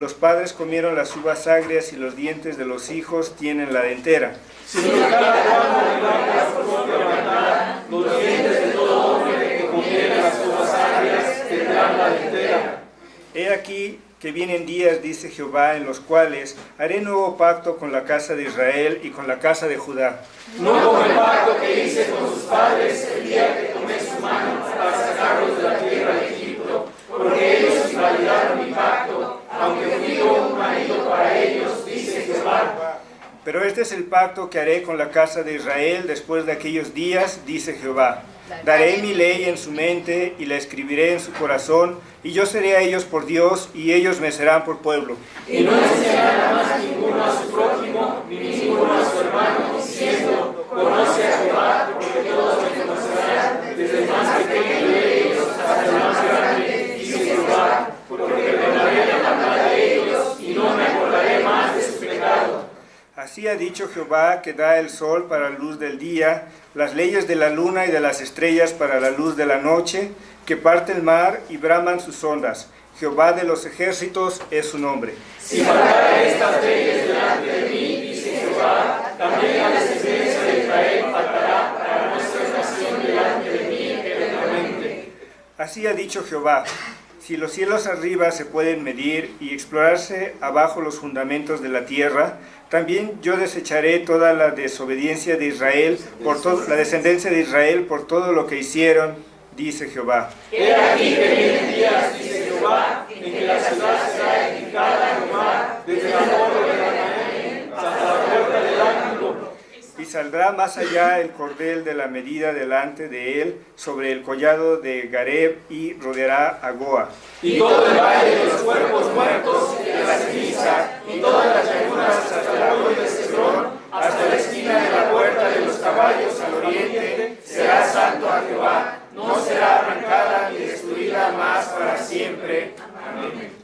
Los padres comieron las uvas agrias y los dientes de los hijos tienen la dentera. Sino cada cual morirá por su propia maldad. Los dientes de todo hombre que comiere las uvas agrias tendrán la dentera. He aquí que vienen días, dice Jehová, en los cuales haré nuevo pacto con la casa de Israel y con la casa de Judá. No como el pacto que hice con sus padres el día que tomé su mano para sacarlos de la tierra de Egipto, porque ellos invalidaron mi pacto, aunque fui yo un marido para ellos, dice Jehová. Pero este es el pacto que haré con la casa de Israel después de aquellos días, dice Jehová. Daré mi ley en su mente y la escribiré en su corazón, y yo seré a ellos por Dios, y ellos me serán por pueblo. Y no enseñará más ninguno a su prójimo, ni ninguno a su hermano, diciendo, conoce a Jehová, porque todos me conocerán, desde el más pequeño de ellos hasta el más grande, dice Jehová, porque perdonaré la maldad de ellos, y no me acordaré más de su pecado. Así ha dicho Jehová, que da el sol para la luz del día, las leyes de la luna y de las estrellas para la luz de la noche, que parte el mar y braman sus ondas. Jehová de los ejércitos es su nombre. Si faltara estas leyes delante de mí, dice Jehová, también la descendencia de Israel faltará para nuestra estación delante de mí eternamente. Así ha dicho Jehová. Si los cielos arriba se pueden medir y explorarse abajo los fundamentos de la tierra, también yo desecharé toda la desobediencia de Israel, la descendencia de Israel por todo lo que hicieron, dice Jehová. He aquí que vienen días, dice Jehová, en que la ciudad será edificada en Jehová, desde la torre de Hananel hasta la puerta del ángulo. Y saldrá más allá el cordel de la medida delante de él, sobre el collado de Gareb, y rodeará a Goa. Y todo el valle de los cuerpos muertos, y de la ceniza, y todas las llanuras hasta el arroyo de Cedrón, hasta la esquina de la puerta de los caballos al oriente, será santo a Jehová, no será arrancada ni destruida más para siempre. Amén.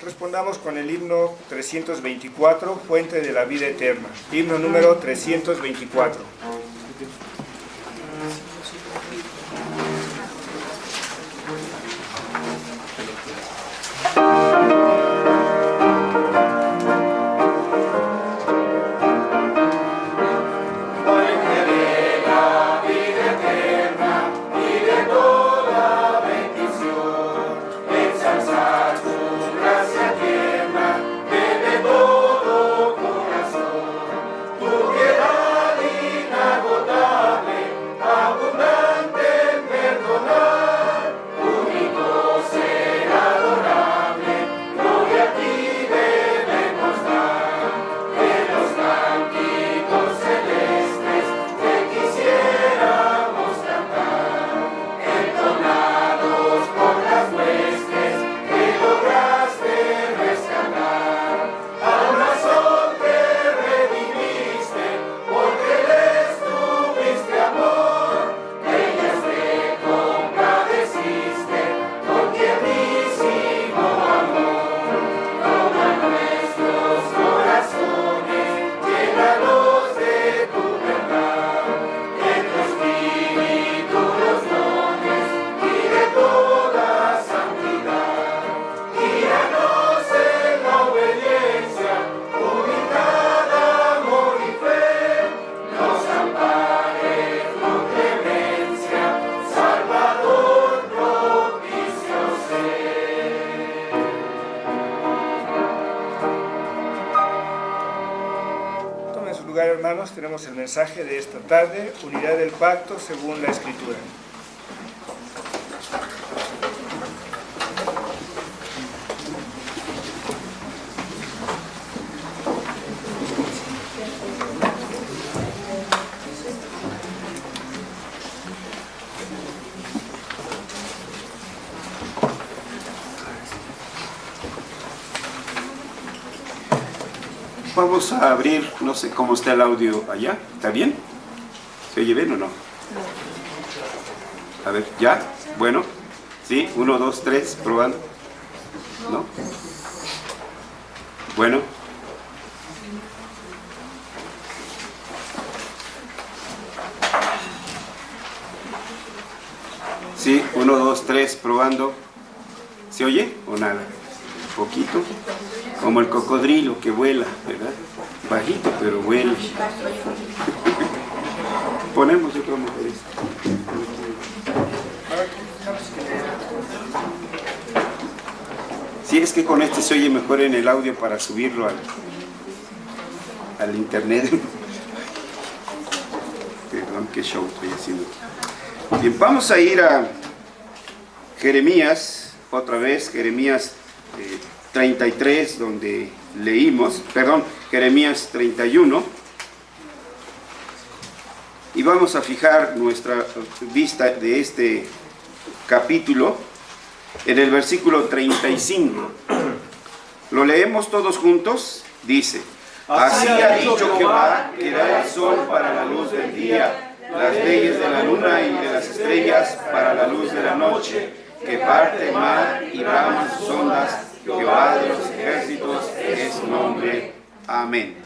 Respondamos con el himno 324, Fuente de la Vida Eterna. Himno número 324. Hermanos, tenemos el mensaje de esta tarde, unidad del pacto según la Escritura. Vamos a abrir, no sé cómo está el audio allá, ¿está bien? ¿Se oye bien o no? A ver, ¿ya? Bueno, ¿sí? 1, 2, 3, probando. ¿No? Bueno. Sí, 1, 2, 3, probando. ¿Se oye o nada? poquito, como el cocodrilo que vuela, ¿verdad? Bajito, pero vuela. Ponemos otro mejor esto. Si es que con este se oye mejor en el audio para subirlo al internet. Perdón, qué show estoy haciendo. Bien, vamos a ir a Jeremías, otra vez, Jeremías 33, donde leímos, perdón, Jeremías 31. Y vamos a fijar nuestra vista de este capítulo en el versículo 35. Lo leemos todos juntos. Dice: así ha dicho Jehová, que da el sol para la luz del día, las leyes de la luna y de las estrellas para la luz de la noche, que parte el mar y brama sus ondas. Jehová de los ejércitos es su nombre. Amén.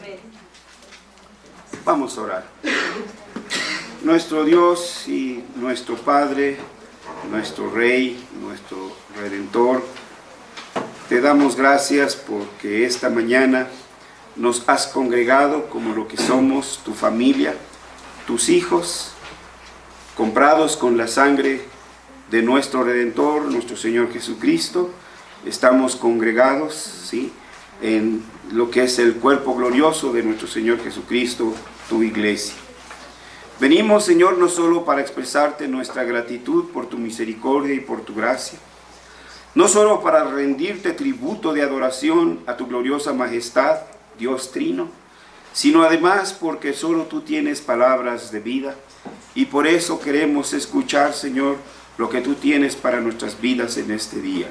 Vamos a orar. Nuestro Dios y nuestro Padre, nuestro Rey, nuestro Redentor, te damos gracias porque esta mañana nos has congregado como lo que somos, tu familia, tus hijos, comprados con la sangre de nuestro Redentor, nuestro Señor Jesucristo. Estamos congregados, ¿sí?, en lo que es el cuerpo glorioso de nuestro Señor Jesucristo, tu iglesia. Venimos, Señor, no solo para expresarte nuestra gratitud por tu misericordia y por tu gracia, no solo para rendirte tributo de adoración a tu gloriosa majestad, Dios Trino, sino además porque solo tú tienes palabras de vida, y por eso queremos escuchar, Señor, lo que tú tienes para nuestras vidas en este día.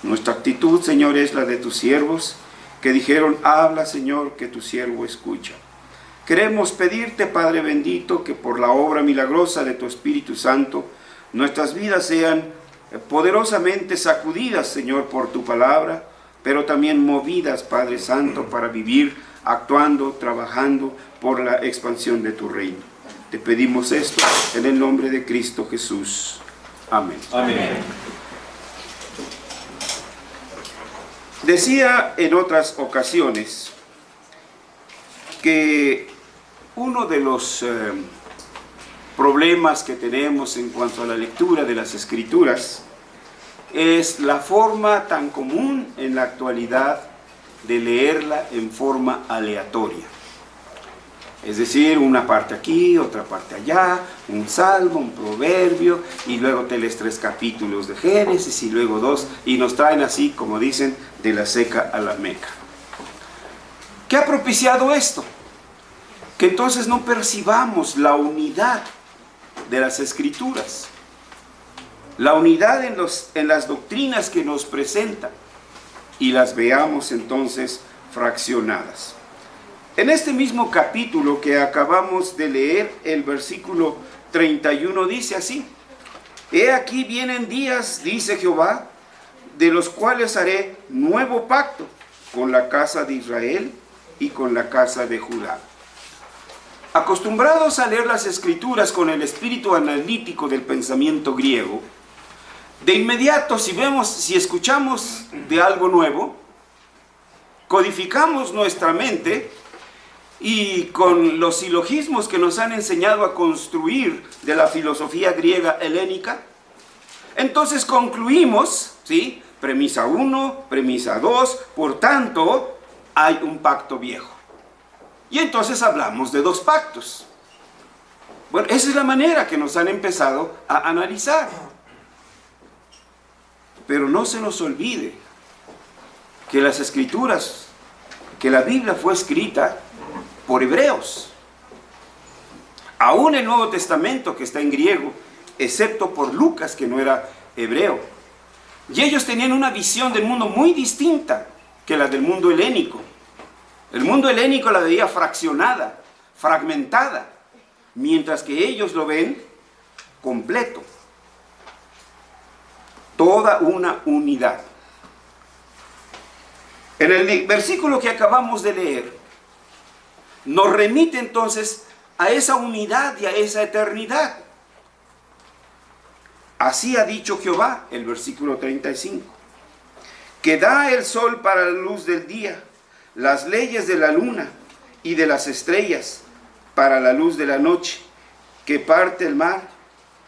Nuestra actitud, Señor, es la de tus siervos, que dijeron: habla, Señor, que tu siervo escucha. Queremos pedirte, Padre bendito, que por la obra milagrosa de tu Espíritu Santo, nuestras vidas sean poderosamente sacudidas, Señor, por tu palabra, pero también movidas, Padre Santo, para vivir, actuando, trabajando por la expansión de tu reino. Te pedimos esto en el nombre de Cristo Jesús. Amén. Amén. Decía en otras ocasiones que uno de los problemas que tenemos en cuanto a la lectura de las Escrituras es la forma tan común en la actualidad de leerla en forma aleatoria. Es decir, una parte aquí, otra parte allá, un salmo, un proverbio, y luego te lees 3 capítulos de Génesis, y luego 2, y nos traen así, como dicen, de la seca a la meca. ¿Qué ha propiciado esto? Que entonces no percibamos la unidad de las Escrituras, la unidad en las doctrinas que nos presentan, y las veamos entonces fraccionadas. En este mismo capítulo que acabamos de leer, el versículo 31 dice así: he aquí vienen días, dice Jehová, de los cuales haré nuevo pacto con la casa de Israel y con la casa de Judá. Acostumbrados a leer las Escrituras con el espíritu analítico del pensamiento griego, de inmediato si escuchamos de algo nuevo, codificamos nuestra mente y con los silogismos que nos han enseñado a construir de la filosofía griega helénica, entonces concluimos, ¿sí?, premisa 1, premisa 2, por tanto, hay un pacto viejo. Y entonces hablamos de 2 pactos. Bueno, esa es la manera que nos han empezado a analizar. Pero no se nos olvide que las Escrituras, que la Biblia fue escrita por hebreos. Aún el Nuevo Testamento, que está en griego, excepto por Lucas, que no era hebreo. Y ellos tenían una visión del mundo muy distinta que la del mundo helénico. El mundo helénico la veía fraccionada, fragmentada, mientras que ellos lo ven completo. Toda una unidad. En el versículo que acabamos de leer, nos remite entonces a esa unidad y a esa eternidad. Así ha dicho Jehová, el versículo 35, que da el sol para la luz del día, las leyes de la luna y de las estrellas para la luz de la noche, que parte el mar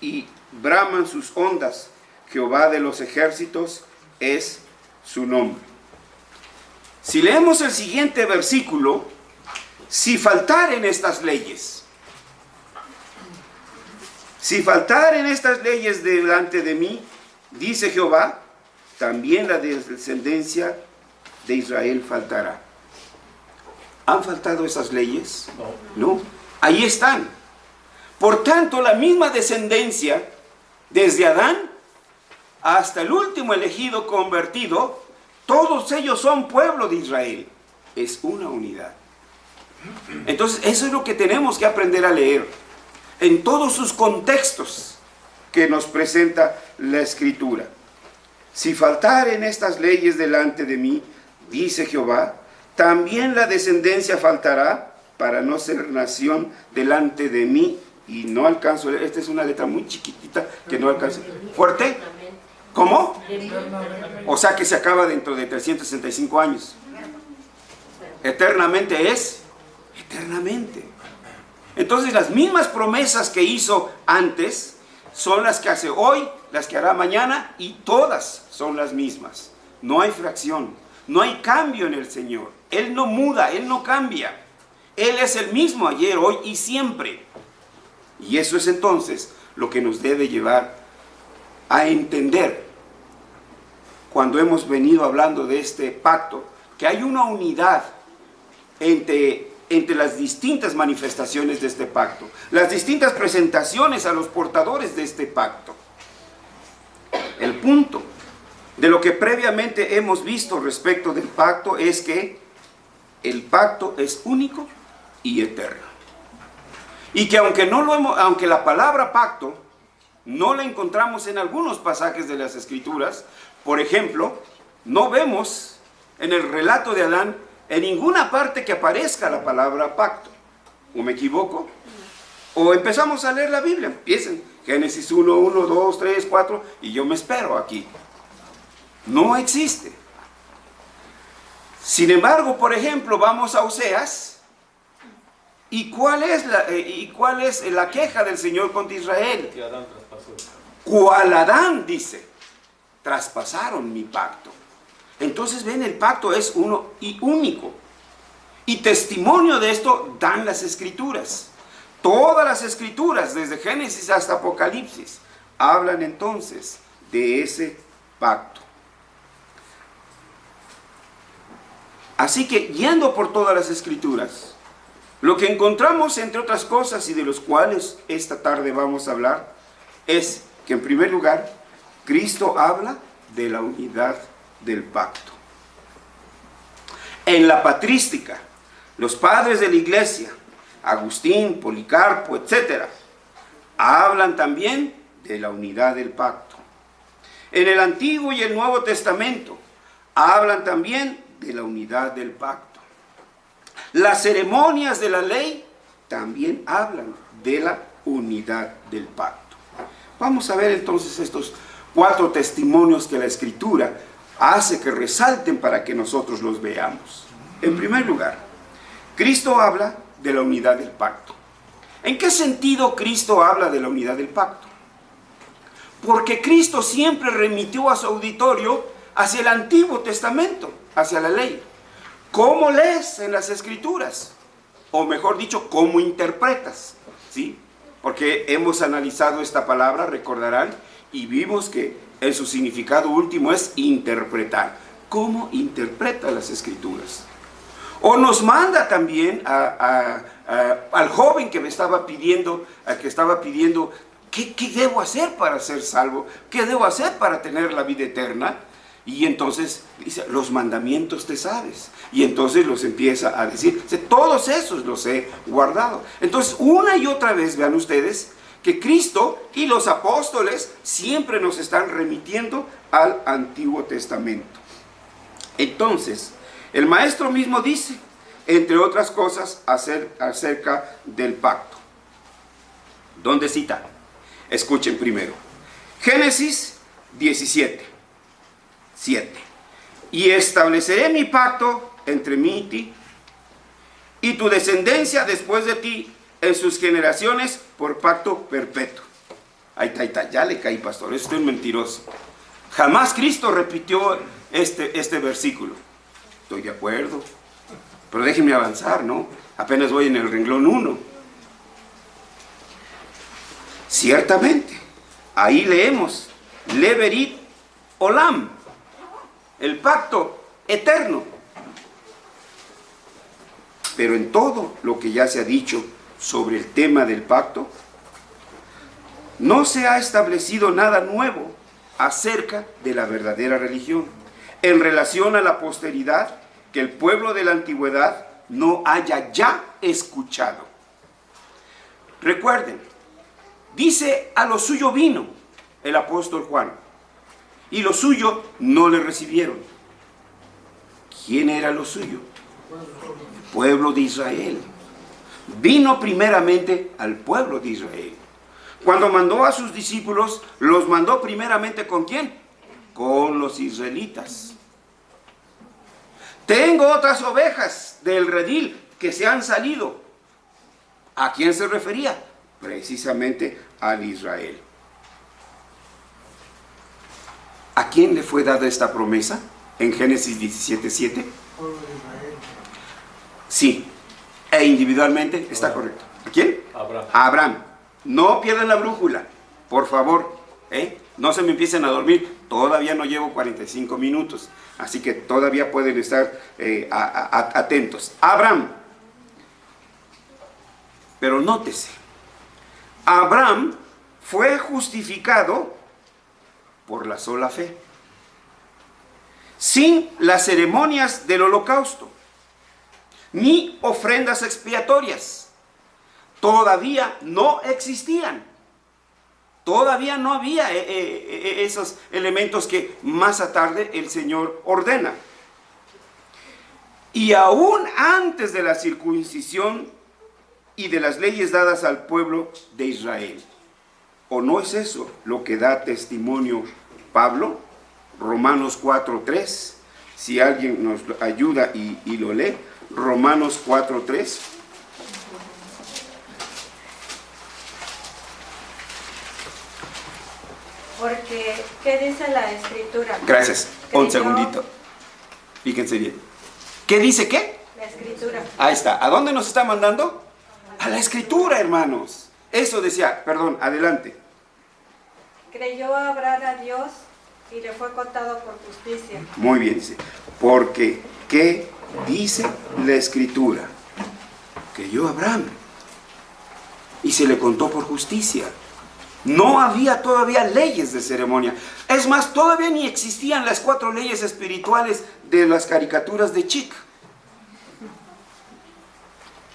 y braman sus ondas. Jehová de los ejércitos es su nombre. Si leemos el siguiente versículo, si faltaren estas leyes, si faltaren estas leyes delante de mí, dice Jehová, también la descendencia de Israel faltará. ¿Han faltado esas leyes? No. Ahí están. Por tanto, la misma descendencia, desde Adán hasta el último elegido convertido, todos ellos son pueblo de Israel. Es una unidad. Entonces, eso es lo que tenemos que aprender a leer en todos sus contextos que nos presenta la Escritura. Si faltaren estas leyes delante de mí, dice Jehová, también la descendencia faltará para no ser nación delante de mí. Y no alcanzo, esta es una letra muy chiquitita que no alcanzo. ¿Fuerte? ¿Cómo? O sea que se acaba dentro de 365 años. Eternamente es eternamente. Entonces las mismas promesas que hizo antes son las que hace hoy, las que hará mañana, y todas son las mismas. No hay fracción, no hay cambio en el Señor. Él no muda, Él no cambia. Él es el mismo ayer, hoy y siempre. Y eso es entonces lo que nos debe llevar a entender, cuando hemos venido hablando de este pacto, que hay una unidad entre las distintas manifestaciones de este pacto, las distintas presentaciones a los portadores de este pacto. El punto de lo que previamente hemos visto respecto del pacto es que el pacto es único y eterno. Y que aunque la palabra pacto no la encontramos en algunos pasajes de las Escrituras, por ejemplo, no vemos en el relato de Adán en ninguna parte que aparezca la palabra pacto. ¿O me equivoco? O empezamos a leer la Biblia, empiecen Génesis 1, 1, 2, 3, 4, y yo me espero aquí. No existe. Sin embargo, por ejemplo, vamos a Oseas. ¿Y cuál es la queja del Señor contra Israel? Que Adán traspasó. ¿Cuál Adán? Dice, traspasaron mi pacto. Entonces ven, el pacto es uno y único. Y testimonio de esto dan las Escrituras. Todas las Escrituras, desde Génesis hasta Apocalipsis, hablan entonces de ese pacto. Así que, yendo por todas las Escrituras, lo que encontramos, entre otras cosas, y de los cuales esta tarde vamos a hablar, es que en primer lugar, Cristo habla de la unidad del pacto. En la patrística, los padres de la iglesia, Agustín, Policarpo, etc., hablan también de la unidad del pacto. En el Antiguo y el Nuevo Testamento, hablan también de la unidad del pacto. Las ceremonias de la ley también hablan de la unidad del pacto. Vamos a ver entonces estos 4 testimonios que la Escritura hace que resalten para que nosotros los veamos. En primer lugar, Cristo habla de la unidad del pacto. ¿En qué sentido Cristo habla de la unidad del pacto? Porque Cristo siempre remitió a su auditorio hacia el Antiguo Testamento, hacia la ley. ¿Cómo lees en las Escrituras? O mejor dicho, ¿cómo interpretas? ¿Sí? Porque hemos analizado esta palabra, recordarán, y vimos que en su significado último es interpretar. ¿Cómo interpreta las Escrituras? O nos manda también al joven que me estaba pidiendo, ¿qué debo hacer para ser salvo? ¿Qué debo hacer para tener la vida eterna? Y entonces dice, los mandamientos te sabes. Y entonces los empieza a decir, todos esos los he guardado. Entonces, una y otra vez, vean ustedes, que Cristo y los apóstoles siempre nos están remitiendo al Antiguo Testamento. Entonces, el maestro mismo dice, entre otras cosas, acerca del pacto. ¿Dónde cita? Escuchen primero. Génesis 17. 7. y estableceré mi pacto entre mí y ti, y tu descendencia después de ti en sus generaciones por pacto perpetuo. Ahí está, ya le caí, pastor, esto es mentiroso. Jamás Cristo repitió este versículo. Estoy de acuerdo, pero déjenme avanzar, ¿no? Apenas voy en el renglón 1. Ciertamente, ahí leemos, Leverit Olam, el pacto eterno. Pero en todo lo que ya se ha dicho sobre el tema del pacto, no se ha establecido nada nuevo acerca de la verdadera religión, en relación a la posteridad que el pueblo de la antigüedad no haya ya escuchado. Recuerden, dice: a lo suyo vino el apóstol Juan, y lo suyo no le recibieron. ¿Quién era lo suyo? Pueblo de Israel. Vino primeramente al pueblo de Israel. Cuando mandó a sus discípulos, los mandó primeramente ¿con quién? Con los israelitas. Tengo otras ovejas del redil que se han salido. ¿A quién se refería? Precisamente al Israel. ¿A quién le fue dada esta promesa? En Génesis 17:7. Sí, e individualmente está correcto. ¿A quién? Abraham. A Abraham. No pierdan la brújula, por favor, no se me empiecen a dormir. Todavía no llevo 45 minutos, así que todavía pueden estar atentos. Abraham. Pero nótese, Abraham fue justificado por la sola fe, sin las ceremonias del holocausto, ni ofrendas expiatorias. Todavía no existían. Todavía no había esos elementos que más a tarde el Señor ordena. Y aún antes de la circuncisión y de las leyes dadas al pueblo de Israel. ¿O no es eso lo que da testimonio Pablo? Romanos 4:3. Si alguien nos ayuda y lo lee. Romanos 4:3. Porque, ¿qué dice la Escritura? Gracias. Un segundito. Fíjense bien. ¿Qué dice qué? La Escritura. Ahí está. ¿A dónde nos está mandando? A la Escritura, hermanos. Eso decía, perdón, adelante. Creyó Abraham a Dios y le fue contado por justicia. Muy bien, dice. Porque, ¿qué dice la Escritura? Creyó Abraham y se le contó por justicia. No había todavía leyes de ceremonia. Es más, todavía ni existían las 4 leyes espirituales de las caricaturas de Chick.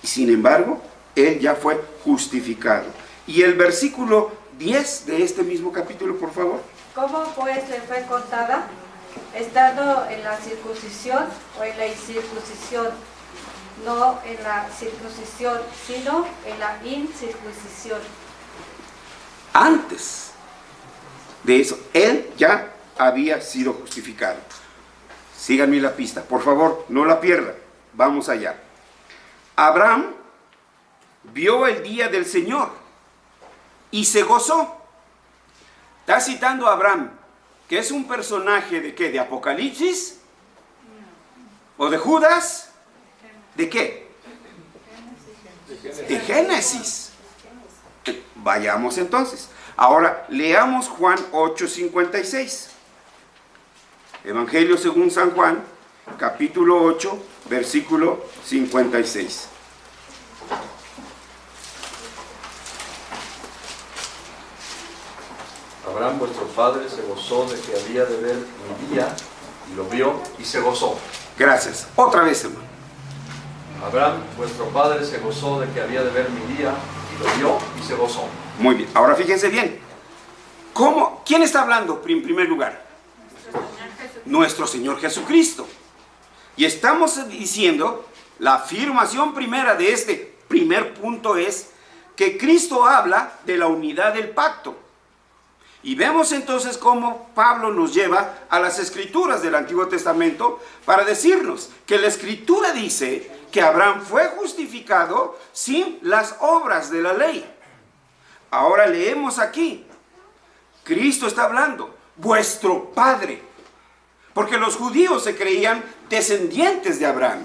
Y sin embargo, él ya fue justificado. Y el versículo 10 de este mismo capítulo, por favor. ¿Cómo pues le fue contada? Estando en la circuncisión o en la incircuncisión. No en la circuncisión, sino en la incircuncisión. Antes de eso, él ya había sido justificado. Síganme la pista, por favor, no la pierdan. Vamos allá. Abraham vio el día del Señor y se gozó. Está citando a Abraham, que es un personaje de ¿qué? ¿De Apocalipsis? ¿O de Judas? ¿De qué? De Génesis. Vayamos entonces. Ahora leamos Juan 8:56. Evangelio según San Juan, capítulo 8, versículo 56. Abraham, vuestro padre, se gozó de que había de ver mi día, y lo vio y se gozó. Gracias. Otra vez, hermano. Abraham, vuestro padre, se gozó de que había de ver mi día, y lo vio y se gozó. Muy bien. Ahora fíjense bien. ¿Cómo? ¿Quién está hablando en primer lugar? Nuestro Señor Jesucristo. Y estamos diciendo, la afirmación primera de este primer punto es que Cristo habla de la unidad del pacto. Y vemos entonces cómo Pablo nos lleva a las escrituras del Antiguo Testamento para decirnos que la escritura dice que Abraham fue justificado sin las obras de la ley. Ahora leemos aquí, Cristo está hablando, vuestro Padre, porque los judíos se creían descendientes de Abraham.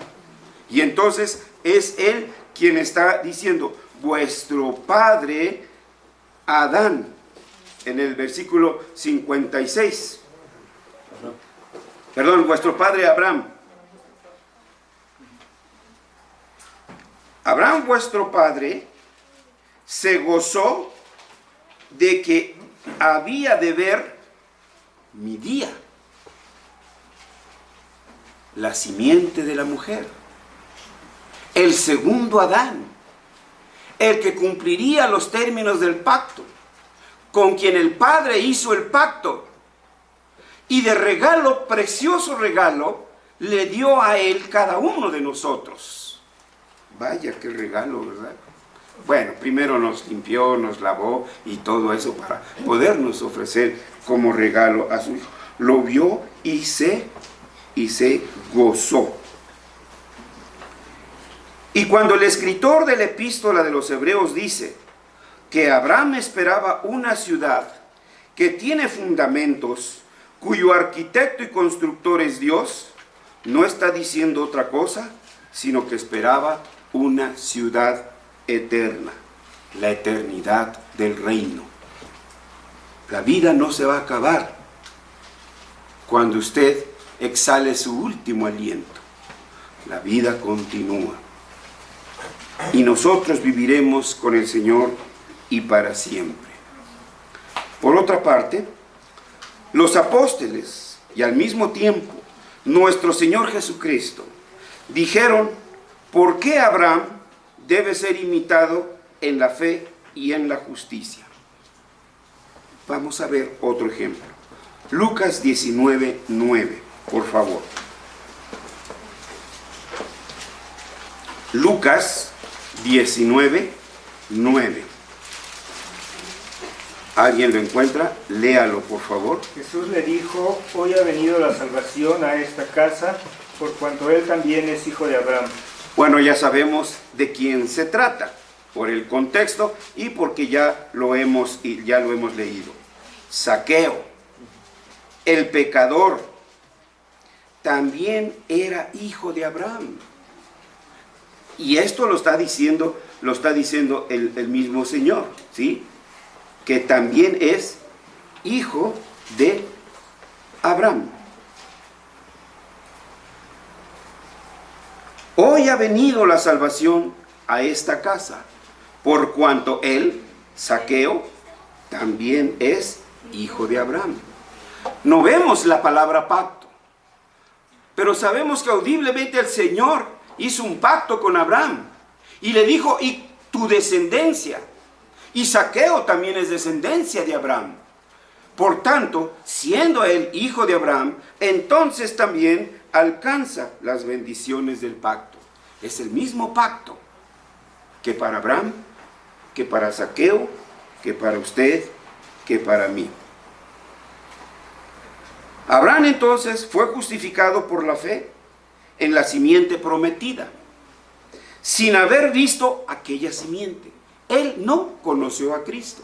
Y entonces es él quien está diciendo, vuestro Padre Adán, en el versículo 56. Perdón, vuestro padre Abraham. Abraham, vuestro padre, se gozó de que había de ver mi día, la simiente de la mujer, el segundo Adán, el que cumpliría los términos del pacto, con quien el Padre hizo el pacto, y de regalo, precioso regalo, le dio a él cada uno de nosotros. Vaya qué regalo, ¿verdad? Bueno, primero nos limpió, nos lavó y todo eso para podernos ofrecer como regalo a su hijo. Lo vio y se gozó. Y cuando el escritor de la epístola de los Hebreos dice que Abraham esperaba una ciudad que tiene fundamentos, cuyo arquitecto y constructor es Dios, no está diciendo otra cosa, sino que esperaba una ciudad eterna, la eternidad del reino. La vida no se va a acabar cuando usted exhale su último aliento. La vida continúa. Y nosotros viviremos con el Señor y para siempre. Por otra parte, los apóstoles y al mismo tiempo nuestro Señor Jesucristo dijeron por qué Abraham debe ser imitado en la fe y en la justicia. Vamos a ver otro ejemplo. Lucas 19:9, por favor. Lucas 19:9. ¿Alguien lo encuentra? Léalo, por favor. Jesús le dijo, hoy ha venido la salvación a esta casa, por cuanto él también es hijo de Abraham. Bueno, ya sabemos de quién se trata, por el contexto y porque ya lo hemos leído. Zaqueo, el pecador, también era hijo de Abraham. Y esto lo está diciendo el mismo Señor, ¿sí? Que también es hijo de Abraham. Hoy ha venido la salvación a esta casa, por cuanto él, Zaqueo, también es hijo de Abraham. No vemos la palabra pacto, pero sabemos que audiblemente el Señor hizo un pacto con Abraham y le dijo, y tu descendencia. Y Zaqueo también es descendencia de Abraham. Por tanto, siendo él hijo de Abraham, entonces también alcanza las bendiciones del pacto. Es el mismo pacto que para Abraham, que para Zaqueo, que para usted, que para mí. Abraham entonces fue justificado por la fe en la simiente prometida, sin haber visto aquella simiente. Él no conoció a Cristo,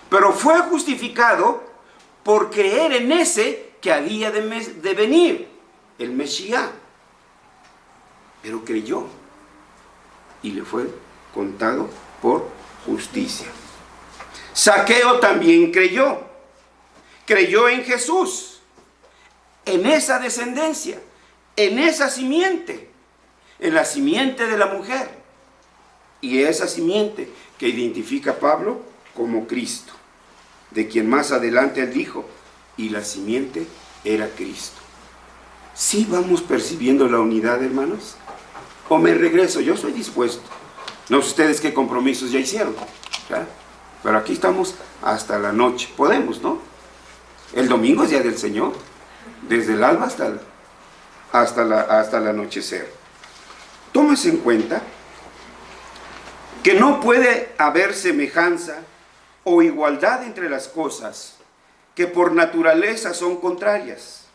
pero fue justificado por creer en ese que había de venir, el Mesías. Pero creyó y le fue contado por justicia. Zaqueo también creyó en Jesús, en esa descendencia, en esa simiente, en la simiente de la mujer. Y esa simiente que identifica a Pablo como Cristo, de quien más adelante él dijo, y la simiente era Cristo. ¿Sí vamos percibiendo la unidad, hermanos? ¿O me regreso? Yo estoy dispuesto. No sé ustedes qué compromisos ya hicieron, ¿verdad? Pero aquí estamos hasta la noche. Podemos, ¿no? El domingo es día del Señor, desde el alba hasta el anochecer. Tómese en cuenta que no puede haber semejanza o igualdad entre las cosas, que por naturaleza son contrarias.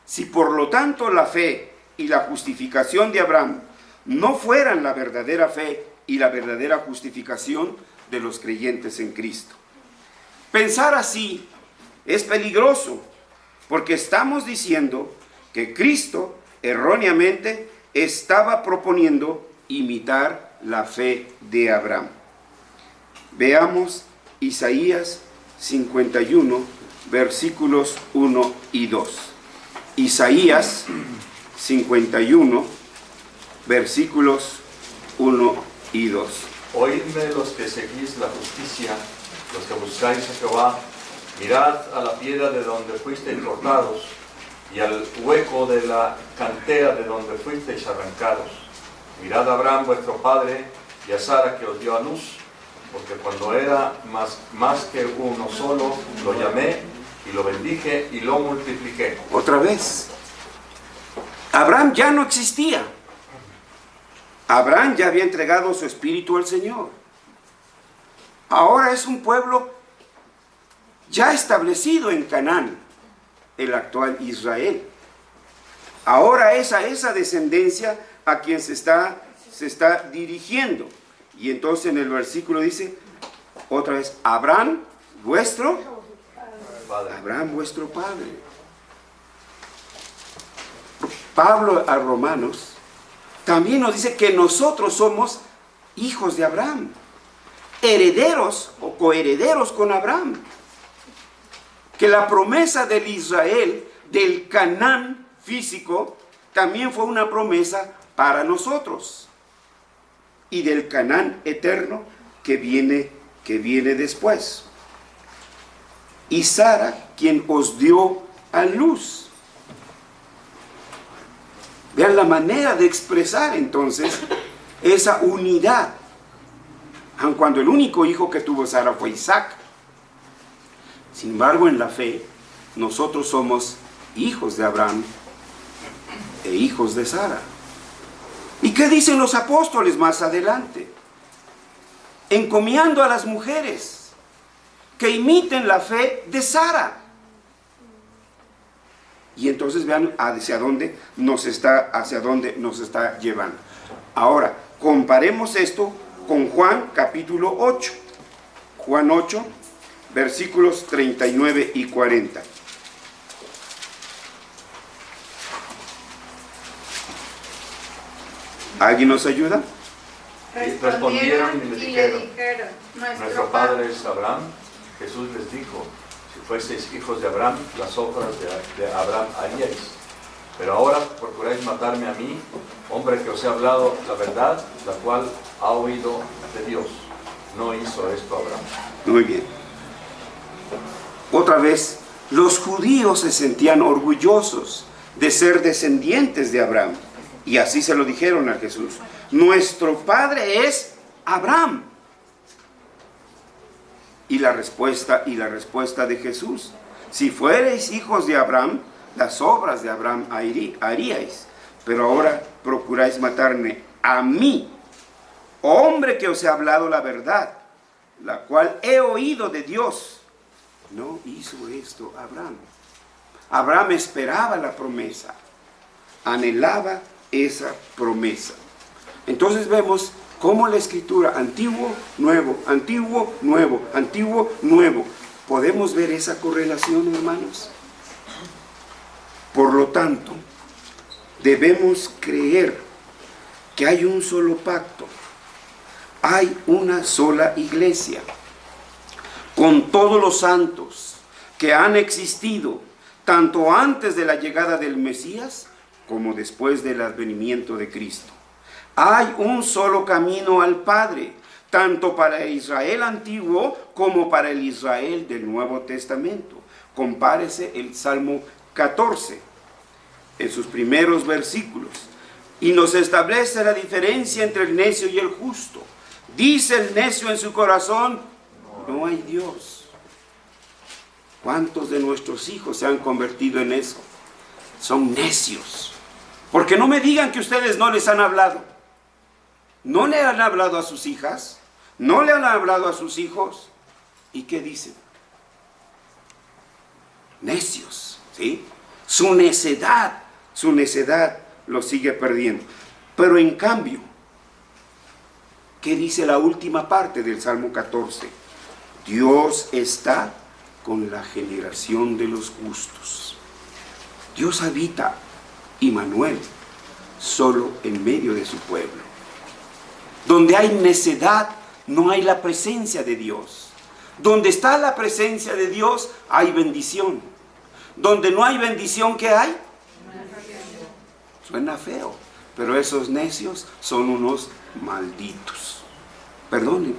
Si por lo tanto la fe y la justificación de Abraham no fueran la verdadera fe y la verdadera justificación de los creyentes en Cristo. Pensar así es peligroso, porque estamos diciendo que Cristo erróneamente estaba proponiendo imitar la fe de Abraham. Veamos Isaías 51, versículos 1 y 2. Isaías 51, versículos 1 y 2. Oídme los que seguís la justicia, los que buscáis a Jehová, mirad a la piedra de donde fuisteis cortados, y al hueco de la cantera de donde fuisteis arrancados. Mirad a Abraham vuestro padre, y a Sara que os dio a luz, porque cuando era más que uno solo, lo llamé, y lo bendije, y lo multipliqué. Otra vez, Abraham ya no existía. Abraham ya había entregado su espíritu al Señor. Ahora es un pueblo ya establecido en Canaán, el actual Israel. Ahora es a esa descendencia a quien se está dirigiendo. Y entonces en el versículo dice, otra vez, Abraham vuestro padre. Abraham vuestro padre. Pablo a Romanos también nos dice que nosotros somos hijos de Abraham, herederos o coherederos con Abraham. Que la promesa del Israel, del Canaán físico, también fue una promesa para nosotros. Y del Canaán eterno que viene después. Y Sara, quien os dio a luz. Vean la manera de expresar entonces esa unidad. Aun cuando el único hijo que tuvo Sara fue Isaac. Sin embargo, en la fe, nosotros somos hijos de Abraham e hijos de Sara. ¿Y qué dicen los apóstoles más adelante? Encomiando a las mujeres que imiten la fe de Sara. Y entonces vean hacia dónde nos está llevando. Ahora, comparemos esto con Juan capítulo 8. Juan 8, versículos 39 y 40. ¿Alguien nos ayuda? Respondieron y le dijeron, nuestro padre es Abraham. Jesús les dijo, si fueseis hijos de Abraham, las obras de Abraham haríais. Pero ahora procuráis matarme a mí, hombre que os he hablado la verdad, la cual ha oído de Dios. No hizo esto Abraham. Muy bien. Otra vez, los judíos se sentían orgullosos de ser descendientes de Abraham. Y así se lo dijeron a Jesús. Nuestro padre es Abraham. Y la respuesta de Jesús: si fuereis hijos de Abraham, las obras de Abraham haríais. Pero ahora procuráis matarme a mí, hombre que os he hablado la verdad, la cual he oído de Dios. No hizo esto Abraham. Abraham esperaba la promesa, anhelaba esa promesa. Entonces vemos cómo la escritura, antiguo, nuevo, antiguo, nuevo, antiguo, nuevo. ¿Podemos ver esa correlación, hermanos? Por lo tanto, debemos creer que hay un solo pacto, hay una sola iglesia, con todos los santos que han existido, tanto antes de la llegada del Mesías, como después del advenimiento de Cristo. Hay un solo camino al Padre, tanto para el Israel antiguo como para el Israel del Nuevo Testamento. Compárese el Salmo 14, en sus primeros versículos, y nos establece la diferencia entre el necio y el justo. Dice el necio en su corazón, no hay Dios. ¿Cuántos de nuestros hijos se han convertido en eso? Son necios. Porque no me digan que ustedes no les han hablado. ¿No le han hablado a sus hijas? ¿No le han hablado a sus hijos? ¿Y qué dicen? Necios, ¿sí? Su necedad lo sigue perdiendo. Pero en cambio, ¿qué dice la última parte del Salmo 14? Dios está con la generación de los justos. Dios habita, Immanuel, solo en medio de su pueblo. Donde hay necedad, no hay la presencia de Dios. Donde está la presencia de Dios, hay bendición. Donde no hay bendición, ¿qué hay? Suena feo, pero esos necios son unos malditos. Perdonen,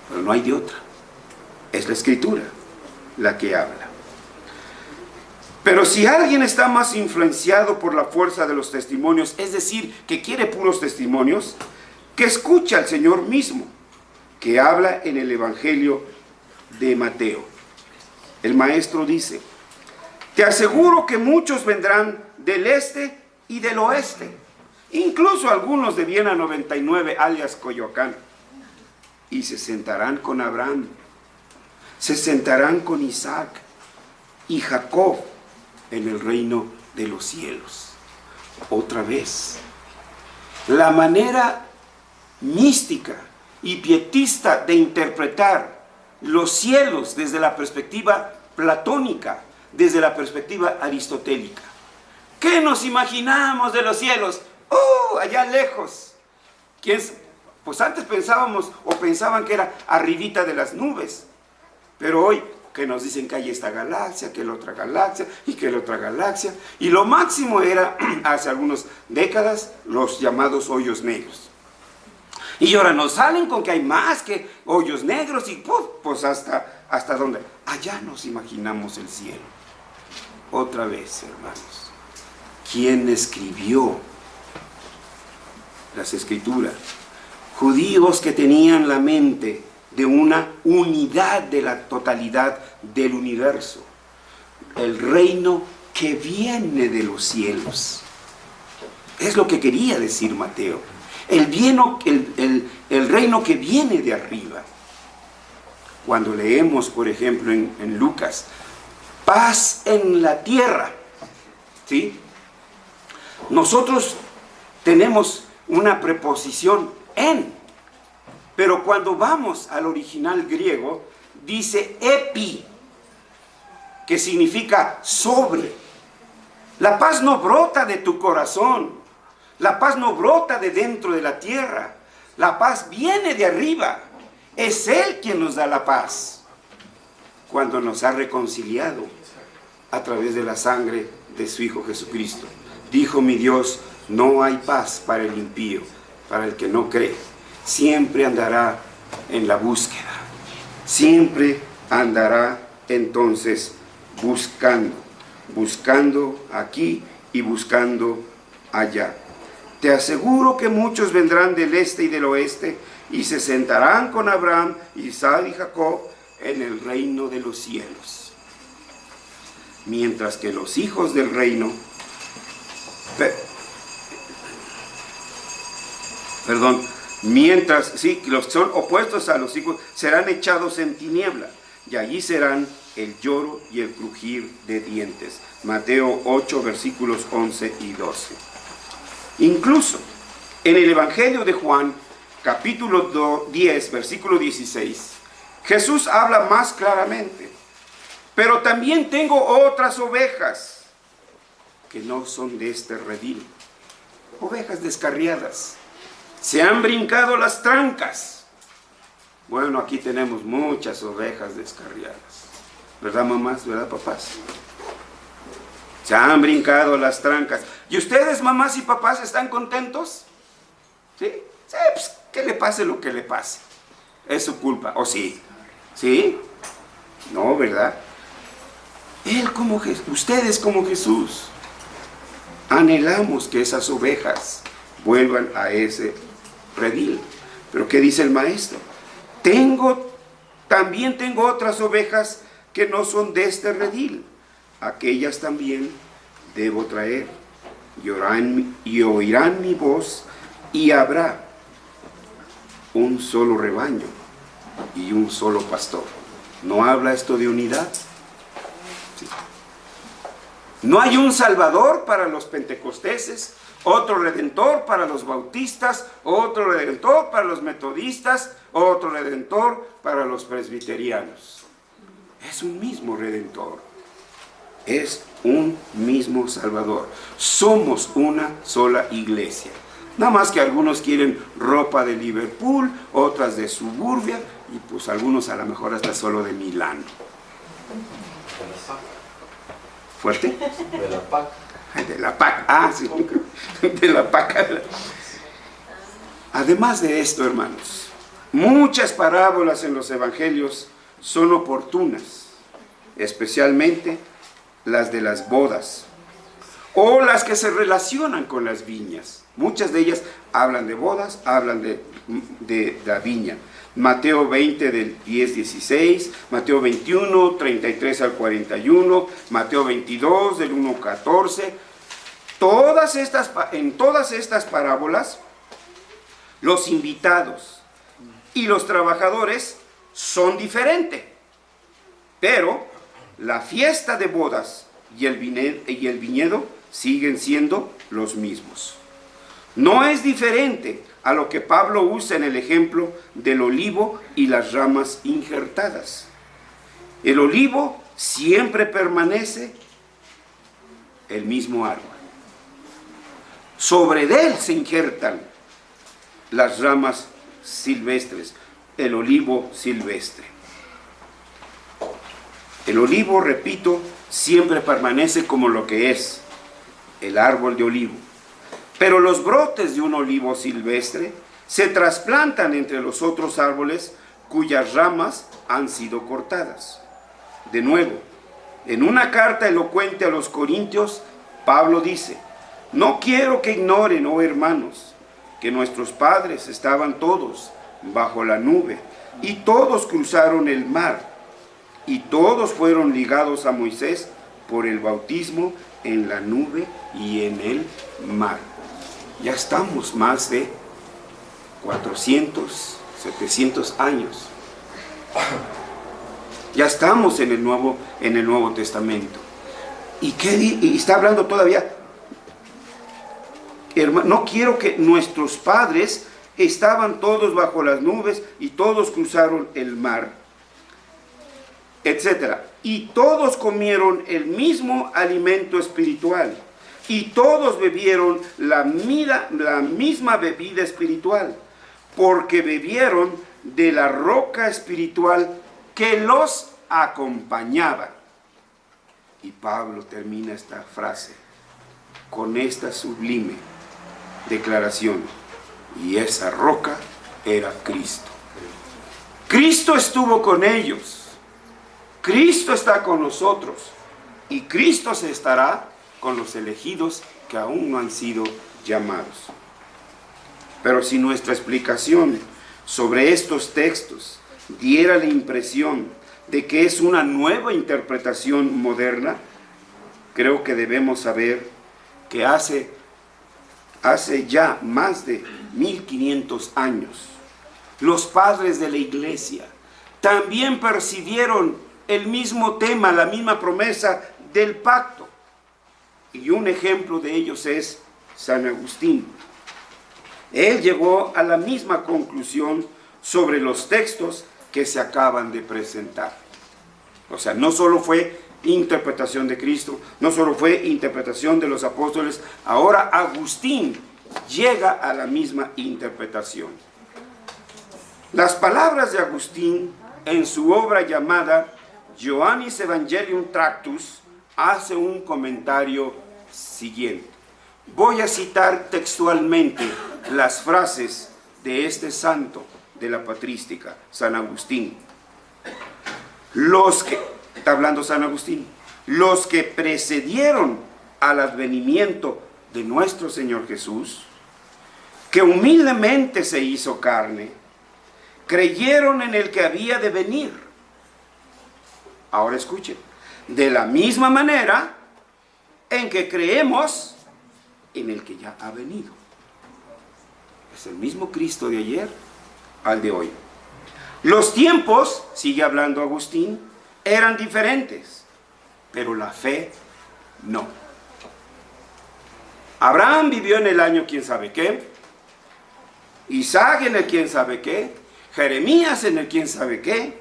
pero no hay de otra. Es la Escritura la que habla. Pero si alguien está más influenciado por la fuerza de los testimonios, es decir, que quiere puros testimonios, que escucha al Señor mismo, que habla en el Evangelio de Mateo. El maestro dice: te aseguro que muchos vendrán del este y del oeste, incluso algunos de Viena 99, alias Coyoacán, y se sentarán con Abraham, se sentarán con Isaac y Jacob en el reino de los cielos. Otra vez, la manera mística y pietista de interpretar los cielos desde la perspectiva platónica, desde la perspectiva aristotélica. ¿Qué nos imaginamos de los cielos? Allá lejos. Pues antes pensaban que era arribita de las nubes, pero hoy que nos dicen que hay esta galaxia, que la otra galaxia, y que la otra galaxia, y lo máximo era, hace algunas décadas, los llamados hoyos negros. Y ahora nos salen con que hay más que hoyos negros, y pues hasta dónde. Allá nos imaginamos el cielo. Otra vez, hermanos, ¿quién escribió las Escrituras? Judíos que tenían la mente de una unidad de la totalidad del universo. El reino que viene de los cielos. Es lo que quería decir Mateo. El reino que viene de arriba. Cuando leemos, por ejemplo, en Lucas, paz en la tierra, ¿sí? Nosotros tenemos una preposición en, pero cuando vamos al original griego, dice epi, que significa sobre. La paz no brota de tu corazón, la paz no brota de dentro de la tierra, la paz viene de arriba. Es Él quien nos da la paz, cuando nos ha reconciliado a través de la sangre de su Hijo Jesucristo. Dijo mi Dios: no hay paz para el impío, para el que no cree. Siempre andará en la búsqueda, siempre andará entonces buscando aquí y buscando allá. Te aseguro que muchos vendrán del este y del oeste y se sentarán con Abraham, Isaac y Jacob en el reino de los cielos. Mientras que los hijos del reino, los son opuestos a los hijos, serán echados en tiniebla, y allí serán el lloro y el crujir de dientes. Mateo 8, versículos 11 y 12. Incluso en el Evangelio de Juan, capítulo 10, versículo 16, Jesús habla más claramente: pero también tengo otras ovejas que no son de este redil, ovejas descarriadas. Se han brincado las trancas. Bueno, aquí tenemos muchas ovejas descarriadas. ¿Verdad, mamás? ¿Verdad, papás? Se han brincado las trancas. ¿Y ustedes, mamás y papás, están contentos? ¿Sí? Sí, pues que le pase lo que le pase. Es su culpa. ¿O sí? ¿Sí? No, ¿verdad? Ustedes como Jesús, anhelamos que esas ovejas vuelvan a ese redil. Pero ¿qué dice el maestro? También tengo otras ovejas que no son de este redil. Aquellas también debo traer, y oirán mi voz, y habrá un solo rebaño y un solo pastor. ¿No habla esto de unidad? Sí. No hay un Salvador para los pentecosteses, otro Redentor para los bautistas, otro Redentor para los metodistas, otro Redentor para los presbiterianos. Es un mismo Redentor. Es un mismo Salvador. Somos una sola iglesia. Nada más que algunos quieren ropa de Liverpool, otras de Suburbia, y pues algunos a lo mejor hasta solo de Milán. ¿Fuerte? De la PAC. De la PAC, sí, de la PAC. Además de esto, hermanos, muchas parábolas en los evangelios son oportunas, especialmente las de las bodas, o las que se relacionan con las viñas. Muchas de ellas hablan de bodas, hablan de la viña. Mateo 20 del 10-16, Mateo 21, 33 al 41, Mateo 22 del 1 al 14. En todas estas parábolas, los invitados y los trabajadores son diferentes, pero la fiesta de bodas y el viñedo siguen siendo los mismos. No es diferente a lo que Pablo usa en el ejemplo del olivo y las ramas injertadas. El olivo siempre permanece el mismo árbol. Sobre él se injertan las ramas silvestres, el olivo silvestre. El olivo, repito, siempre permanece como lo que es, el árbol de olivo. Pero los brotes de un olivo silvestre se trasplantan entre los otros árboles cuyas ramas han sido cortadas. De nuevo, en una carta elocuente a los Corintios, Pablo dice: no quiero que ignoren, oh hermanos, que nuestros padres estaban todos bajo la nube, y todos cruzaron el mar, y todos fueron ligados a Moisés por el bautismo en la nube y en el mar. Ya estamos más de 400, 700 años. Ya estamos en el Nuevo Testamento. Y está hablando todavía, hermano, no quiero que nuestros padres estaban todos bajo las nubes y todos cruzaron el mar, etc. Y todos comieron el mismo alimento espiritual. Y todos bebieron la misma bebida espiritual, porque bebieron de la roca espiritual que los acompañaba. Y Pablo termina esta frase con esta sublime declaración: y esa roca era Cristo. Cristo estuvo con ellos, Cristo está con nosotros, y Cristo se estará con los elegidos que aún no han sido llamados. Pero si nuestra explicación sobre estos textos diera la impresión de que es una nueva interpretación moderna, creo que debemos saber que hace ya más de 1500 años, los padres de la iglesia también percibieron el mismo tema, la misma promesa del pacto. Y un ejemplo de ellos es San Agustín. Él llegó a la misma conclusión sobre los textos que se acaban de presentar. O sea, no solo fue interpretación de Cristo, no solo fue interpretación de los apóstoles, ahora Agustín llega a la misma interpretación. Las palabras de Agustín en su obra llamada Johannis Evangelium Tractus hace un comentario siguiente. Voy a citar textualmente las frases de este santo de la patrística, San Agustín. Está hablando San Agustín, los que precedieron al advenimiento de nuestro Señor Jesús, que humildemente se hizo carne, creyeron en el que había de venir. Ahora escuchen, de la misma manera en que creemos en el que ya ha venido. Es el mismo Cristo de ayer al de hoy. Los tiempos, sigue hablando Agustín, eran diferentes, pero la fe no. Abraham vivió en el año quién sabe qué, Isaac en el quién sabe qué, Jeremías en el quién sabe qué,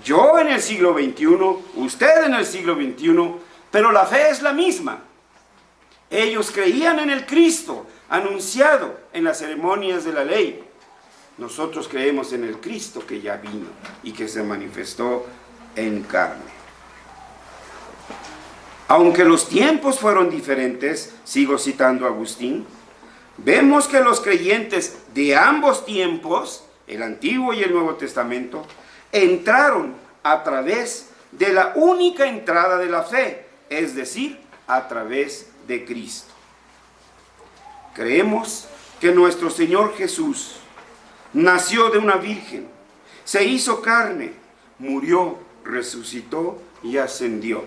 yo en el siglo XXI, usted en el siglo XXI, pero la fe es la misma. Ellos creían en el Cristo anunciado en las ceremonias de la ley. Nosotros creemos en el Cristo que ya vino y que se manifestó en carne. Aunque los tiempos fueron diferentes, sigo citando a Agustín, vemos que los creyentes de ambos tiempos, el Antiguo y el Nuevo Testamento, entraron a través de la única entrada de la fe, es decir, a través de Cristo. Creemos que nuestro Señor Jesús nació de una virgen, se hizo carne, murió, resucitó y ascendió.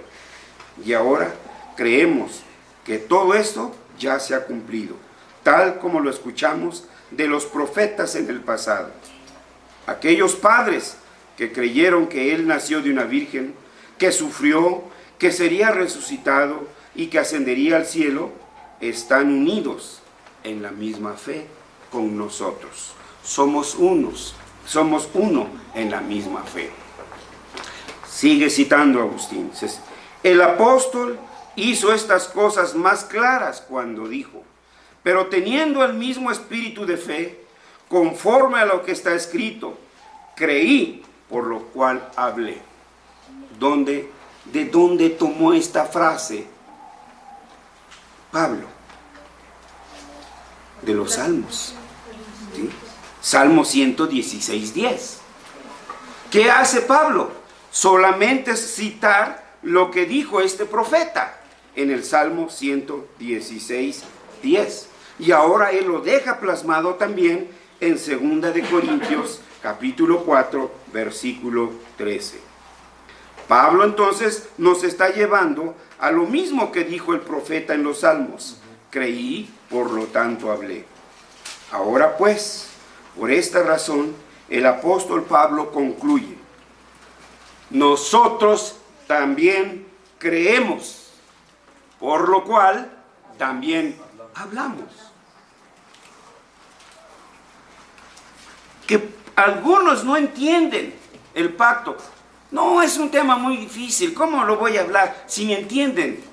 Y ahora creemos que todo esto ya se ha cumplido, tal como lo escuchamos de los profetas en el pasado. Aquellos padres que creyeron que Él nació de una virgen, que sufrió, que sería resucitado y que ascendería al cielo, están unidos en la misma fe con nosotros. Somos uno en la misma fe. Sigue citando a Agustín. El apóstol hizo estas cosas más claras cuando dijo: pero teniendo el mismo espíritu de fe, conforme a lo que está escrito, creí, por lo cual hablé. ¿De dónde tomó esta frase Pablo? De los Salmos. ¿Sí? Salmo 116:10. ¿Qué hace Pablo? Solamente citar lo que dijo este profeta en el Salmo 116:10. Y ahora él lo deja plasmado también en 2 de Corintios capítulo 4, versículo 13. Pablo entonces nos está llevando a lo mismo que dijo el profeta en los Salmos: creí, por lo tanto hablé. Ahora pues, por esta razón, el apóstol Pablo concluye: nosotros también creemos, por lo cual también hablamos. Que algunos no entienden el pacto. No, es un tema muy difícil. ¿Cómo lo voy a hablar si me entienden?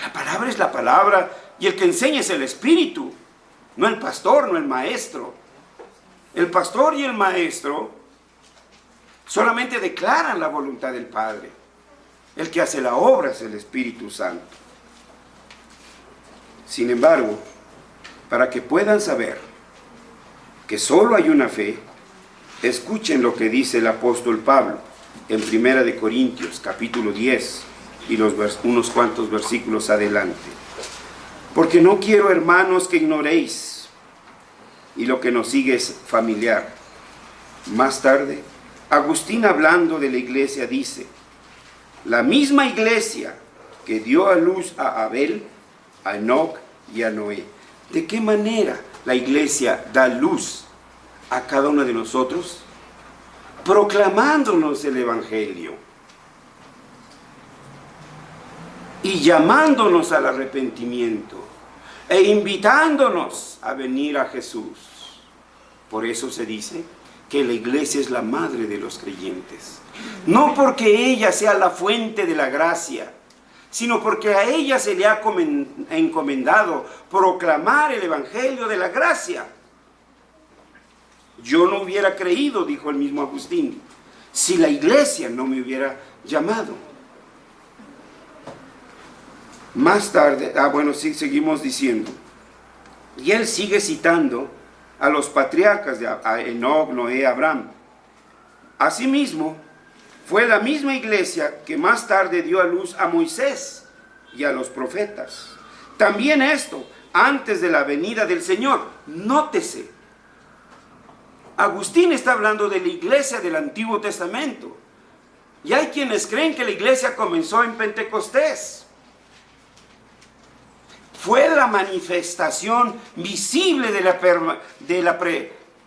La palabra es la palabra y el que enseña es el Espíritu, no el pastor, no el maestro. El pastor y el maestro solamente declaran la voluntad del Padre. El que hace la obra es el Espíritu Santo. Sin embargo, para que puedan saber que solo hay una fe, escuchen lo que dice el apóstol Pablo en 1 de Corintios capítulo 10 y unos cuantos versículos adelante. Porque no quiero, hermanos, que ignoréis, y lo que nos sigue es familiar. Más tarde, Agustín, hablando de la iglesia, dice: la misma iglesia que dio a luz a Abel, a Enoc y a Noé. ¿De qué manera la iglesia da luz a cada uno de nosotros? Proclamándonos el Evangelio y llamándonos al arrepentimiento e invitándonos a venir a Jesús. Por eso se dice que la iglesia es la madre de los creyentes, no porque ella sea la fuente de la gracia, sino porque a ella se le ha encomendado proclamar el Evangelio de la gracia. Yo no hubiera creído, dijo el mismo Agustín, si la iglesia no me hubiera llamado. Más tarde, sí, seguimos diciendo. Y él sigue citando a los patriarcas, a Enoc, Noé, Abraham. Asimismo, fue la misma iglesia que más tarde dio a luz a Moisés y a los profetas. También esto, antes de la venida del Señor. Nótese, Agustín está hablando de la iglesia del Antiguo Testamento. Y hay quienes creen que la iglesia comenzó en Pentecostés. Fue la manifestación visible de la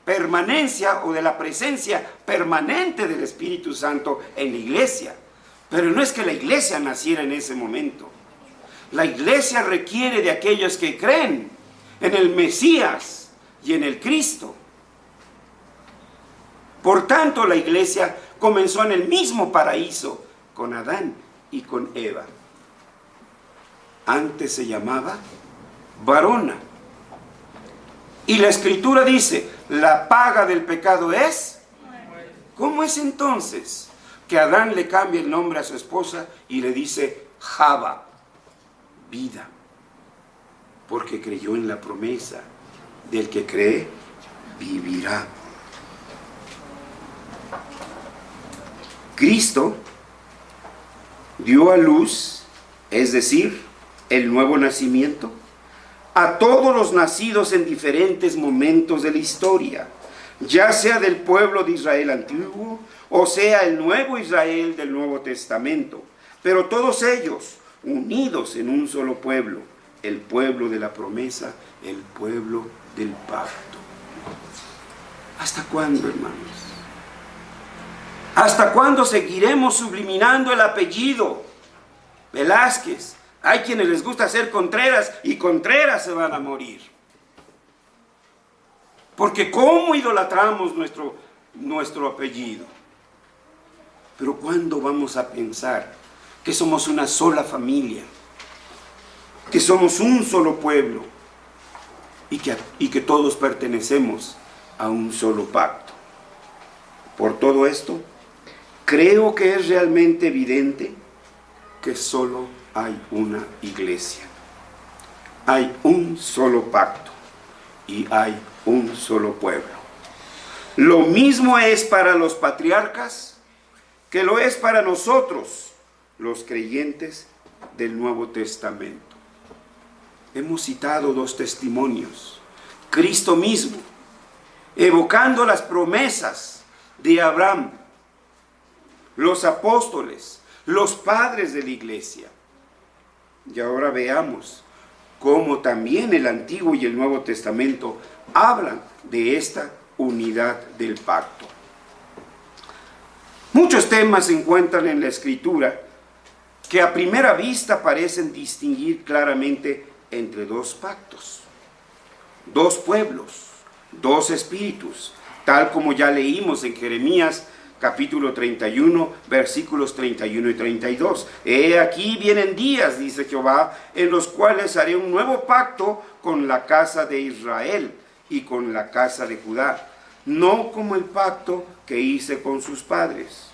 permanencia o de la presencia permanente del Espíritu Santo en la iglesia. Pero no es que la iglesia naciera en ese momento. La iglesia requiere de aquellos que creen en el Mesías y en el Cristo. Por tanto, la iglesia comenzó en el mismo paraíso con Adán y con Eva. Antes se llamaba varona. Y la Escritura dice, la paga del pecado es... ¿Cómo es entonces que Adán le cambia el nombre a su esposa y le dice Java, vida? Porque creyó en la promesa del que cree, vivirá. Cristo dio a luz, es decir, el nuevo nacimiento, a todos los nacidos en diferentes momentos de la historia, ya sea del pueblo de Israel antiguo, o sea el nuevo Israel del Nuevo Testamento, pero todos ellos unidos en un solo pueblo, el pueblo de la promesa, el pueblo del pacto. ¿Hasta cuándo, hermanos? ¿Hasta cuándo seguiremos subliminando el apellido Velázquez? Hay quienes les gusta ser Contreras y Contreras se van a morir. Porque ¿cómo idolatramos nuestro apellido? Pero ¿cuándo vamos a pensar que somos una sola familia? Que somos un solo pueblo y que todos pertenecemos a un solo pacto. Por todo esto, creo que es realmente evidente que solo hay una iglesia. Hay un solo pacto y hay un solo pueblo. Lo mismo es para los patriarcas que lo es para nosotros, los creyentes del Nuevo Testamento. Hemos citado dos testimonios. Cristo mismo, evocando las promesas de Abraham, los apóstoles, los padres de la iglesia. Y ahora veamos cómo también el Antiguo y el Nuevo Testamento hablan de esta unidad del pacto. Muchos temas se encuentran en la Escritura que a primera vista parecen distinguir claramente entre dos pactos, dos pueblos, dos espíritus, tal como ya leímos en Jeremías capítulo 31, versículos 31 y 32. He aquí vienen días, dice Jehová, en los cuales haré un nuevo pacto con la casa de Israel y con la casa de Judá, no como el pacto que hice con sus padres.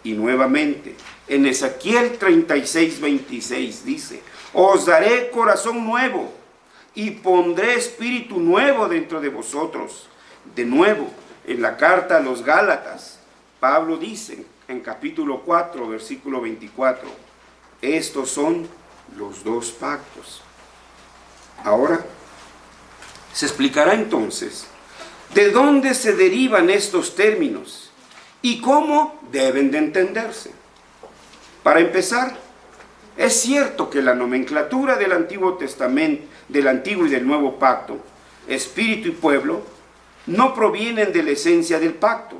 Y nuevamente, en Ezequiel 36, 26 dice, os daré corazón nuevo y pondré espíritu nuevo dentro de vosotros. De nuevo, en la carta a los Gálatas, Pablo dice en capítulo 4, versículo 24, estos son los dos pactos. Ahora, se explicará entonces de dónde se derivan estos términos y cómo deben de entenderse. Para empezar, es cierto que la nomenclatura del Antiguo Testamento, del Antiguo y del Nuevo Pacto, espíritu y pueblo, no provienen de la esencia del pacto,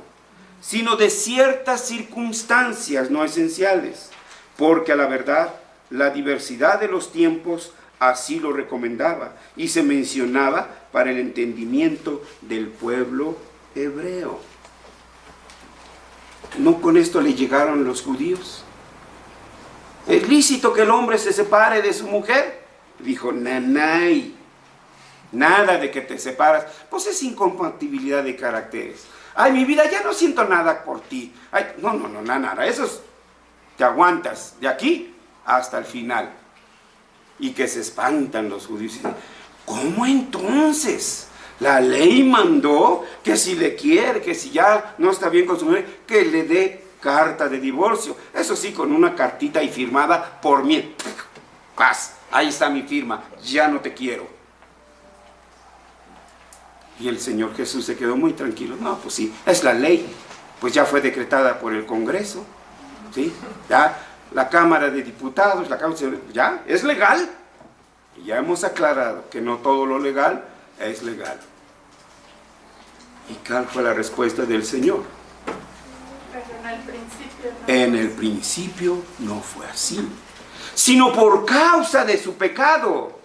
sino de ciertas circunstancias no esenciales, porque a la verdad, la diversidad de los tiempos así lo recomendaba y se mencionaba para el entendimiento del pueblo hebreo. ¿No con esto le llegaron los judíos? ¿Es lícito que el hombre se separe de su mujer? Dijo, nanay, nada de que te separas, pues es incompatibilidad de caracteres. Ay, mi vida, ya no siento nada por ti. Ay, no, nada, eso es, te aguantas de aquí hasta el final. Y que se espantan los judíos y dicen, ¿cómo entonces? La ley mandó que si le quiere, que si ya no está bien con su mujer, que le dé carta de divorcio. Eso sí, con una cartita y firmada por mí. Paz, ahí está mi firma, ya no te quiero. Y el Señor Jesús se quedó muy tranquilo. No, pues sí, es la ley. Pues ya fue decretada por el Congreso. ¿Sí? Ya la Cámara de Diputados, ya es legal. Y ya hemos aclarado que no todo lo legal es legal. ¿Y cuál fue la respuesta del Señor? Pero en el principio no. En el principio no fue así, sino por causa de su pecado,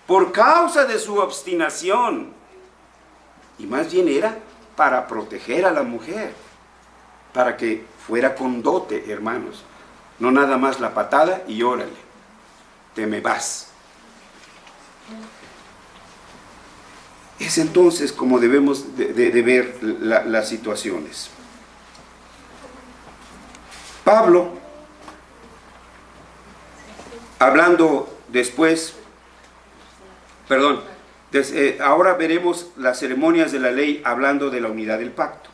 por causa de su obstinación. Y más bien era para proteger a la mujer, para que fuera con dote, hermanos. No nada más la patada y órale, te me vas. Es entonces como debemos de ver las situaciones. Pablo, hablando después, ahora veremos las ceremonias de la ley hablando de la unidad del pacto.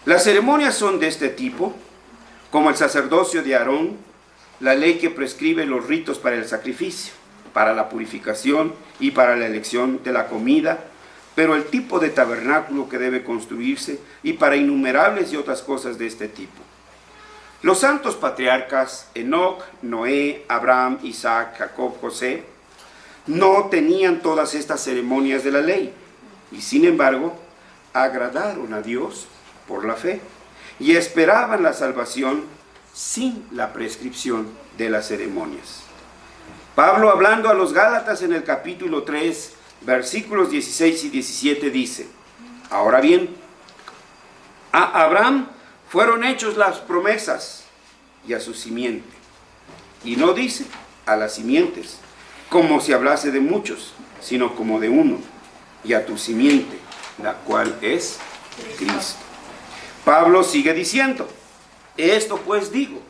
Las ceremonias son de este tipo, como el sacerdocio de Aarón, la ley que prescribe los ritos para el sacrificio, para la purificación y para la elección de la comida, pero el tipo de tabernáculo que debe construirse y para innumerables y otras cosas de este tipo. Los santos patriarcas, Enoc, Noé, Abraham, Isaac, Jacob, José, no tenían todas estas ceremonias de la ley, y sin embargo, agradaron a Dios por la fe, y esperaban la salvación sin la prescripción de las ceremonias. Pablo, hablando a los Gálatas en el capítulo 3, versículos 16 y 17, dice: ahora bien, a Abraham fueron hechos las promesas y a su simiente. Y no dice a las simientes, como si hablase de muchos, sino como de uno, y a tu simiente, la cual es Cristo. Pablo sigue diciendo: esto pues digo,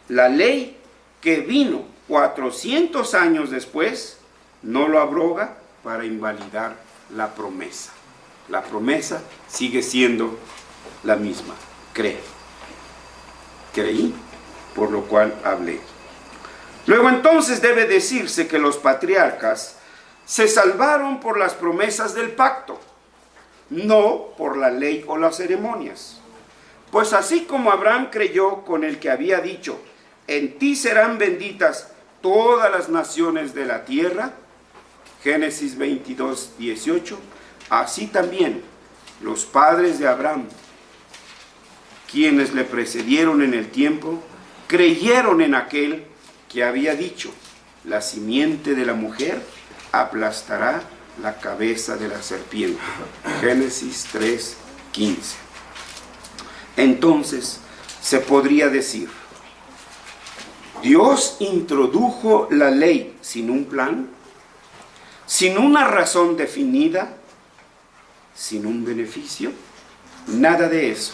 la ley que vino 400 años después, no lo abroga para invalidar la promesa. La promesa sigue siendo la misma. Creí, por lo cual hablé. Luego entonces debe decirse que los patriarcas se salvaron por las promesas del pacto, no por la ley o las ceremonias. Pues así como Abraham creyó con el que había dicho: en ti serán benditas todas las naciones de la tierra, Génesis 22, 18, así también los padres de Abraham, quienes le precedieron en el tiempo, creyeron en aquel que había dicho: la simiente de la mujer aplastará la cabeza de la serpiente, Génesis 3, 15. Entonces se podría decir: Dios introdujo la ley sin un plan, sin una razón definida, sin un beneficio. Nada de eso,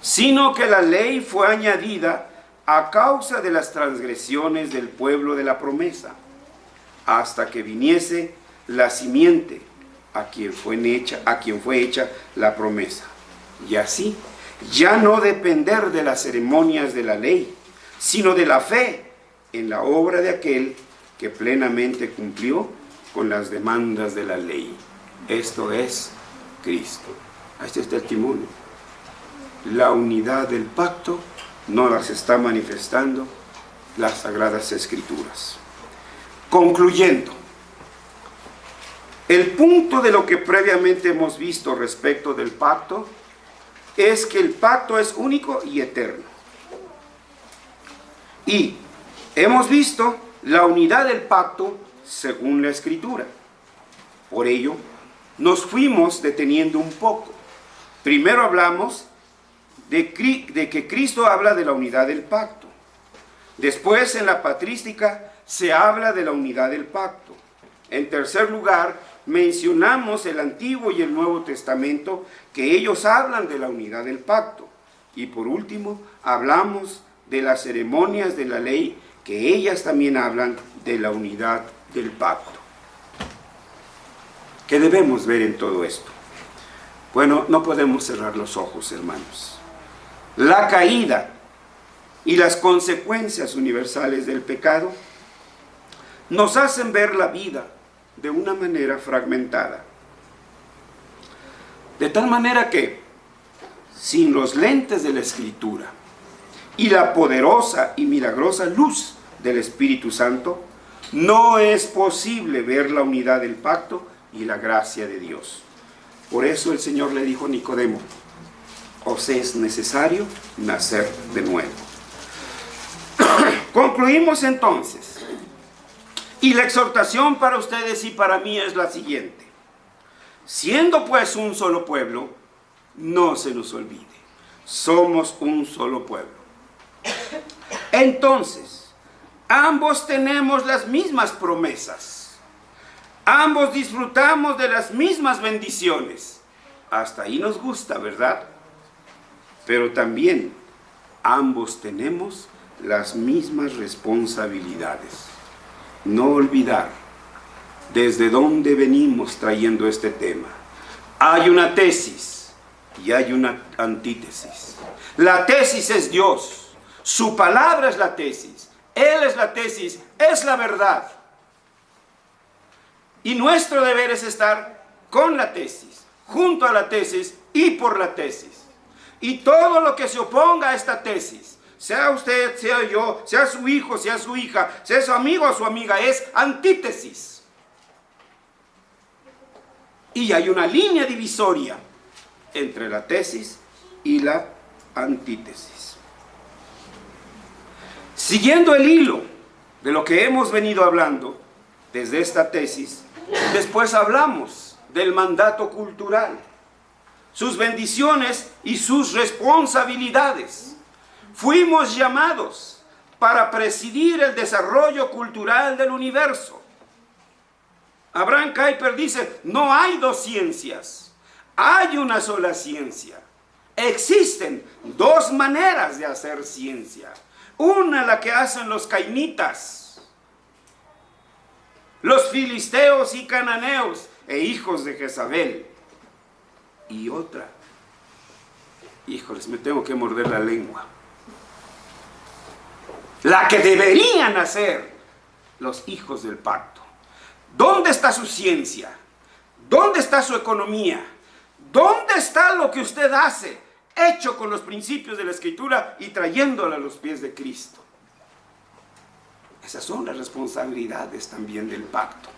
sino que la ley fue añadida a causa de las transgresiones del pueblo de la promesa, hasta que viniese la simiente a quien fue hecha la promesa. Y así, ya no depender de las ceremonias de la ley, sino de la fe en la obra de aquel que plenamente cumplió con las demandas de la ley. Esto es Cristo. Este es el testimonio. La unidad del pacto no las está manifestando las Sagradas Escrituras. Concluyendo, el punto de lo que previamente hemos visto respecto del pacto es que el pacto es único y eterno. Y hemos visto la unidad del pacto según la Escritura. Por ello, nos fuimos deteniendo un poco. Primero hablamos de que Cristo habla de la unidad del pacto. Después, en la patrística, se habla de la unidad del pacto. En tercer lugar, mencionamos el Antiguo y el Nuevo Testamento, que ellos hablan de la unidad del pacto. Y por último, hablamos de las ceremonias de la ley, que ellas también hablan de la unidad del pacto. ¿Qué debemos ver en todo esto? Bueno, no podemos cerrar los ojos, hermanos. La caída y las consecuencias universales del pecado nos hacen ver la vida de una manera fragmentada. De tal manera que, sin los lentes de la Escritura y la poderosa y milagrosa luz del Espíritu Santo, no es posible ver la unidad del pacto y la gracia de Dios. Por eso el Señor le dijo a Nicodemo: os es necesario nacer de nuevo. Concluimos entonces. Y la exhortación para ustedes y para mí es la siguiente: siendo pues un solo pueblo, no se nos olvide, somos un solo pueblo. Entonces, ambos tenemos las mismas promesas, ambos disfrutamos de las mismas bendiciones. Hasta ahí nos gusta, ¿verdad? Pero también ambos tenemos las mismas responsabilidades. No olvidar desde dónde venimos trayendo este tema. Hay una tesis y hay una antítesis. La tesis es Dios. Su palabra es la tesis. Él es la tesis, es la verdad. Y nuestro deber es estar con la tesis, junto a la tesis y por la tesis. Y todo lo que se oponga a esta tesis, sea usted, sea yo, sea su hijo, sea su hija, sea su amigo o su amiga, es antítesis. Y hay una línea divisoria entre la tesis y la antítesis. Siguiendo el hilo de lo que hemos venido hablando desde esta tesis, después hablamos del mandato cultural, sus bendiciones y sus responsabilidades. Fuimos llamados para presidir el desarrollo cultural del universo. Abraham Kuyper dice: no hay dos ciencias, hay una sola ciencia. Existen dos maneras de hacer ciencia. Una, la que hacen los cainitas, los filisteos y cananeos e hijos de Jezabel. Y otra, híjoles, me tengo que morder la lengua, la que deberían hacer los hijos del pacto. ¿Dónde está su ciencia? ¿Dónde está su economía? ¿Dónde está lo que usted hace, hecho con los principios de la Escritura y trayéndola a los pies de Cristo? Esas son las responsabilidades también del pacto.